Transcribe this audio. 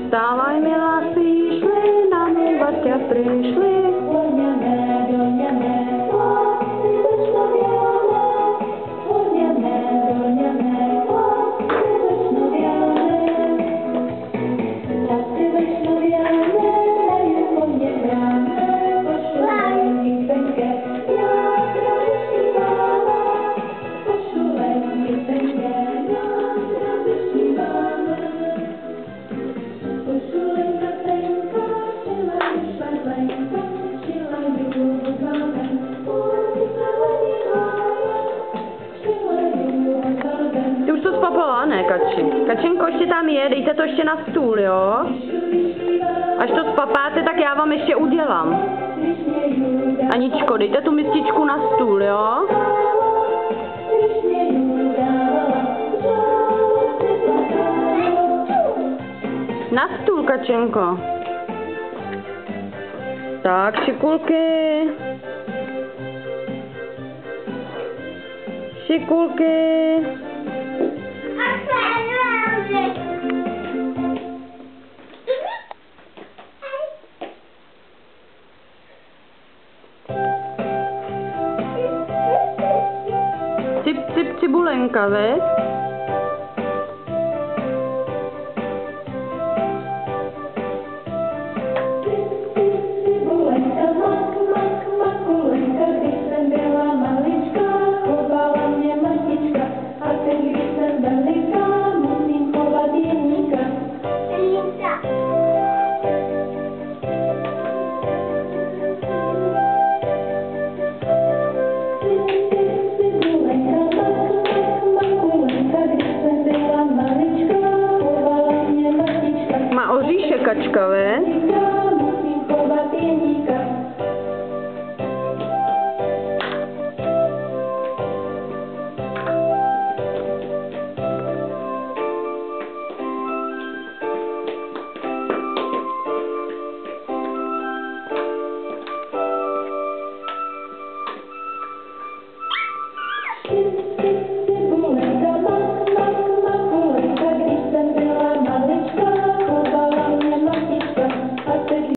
Vstávaj, milá, šli namývat ťa prišli. Ty už to spapala, ne, Kači? Kačenko, ještě tam je, dejte to ještě na stůl, jo? Až to spapáte, tak já vám ještě udělám. Aničko, dejte tu mističku na stůl, jo? Na stůl, Kačenko. Tak, šikulky. Šikulky. Cip, cibulenka, veď? Má oříšek, Kačka, veď?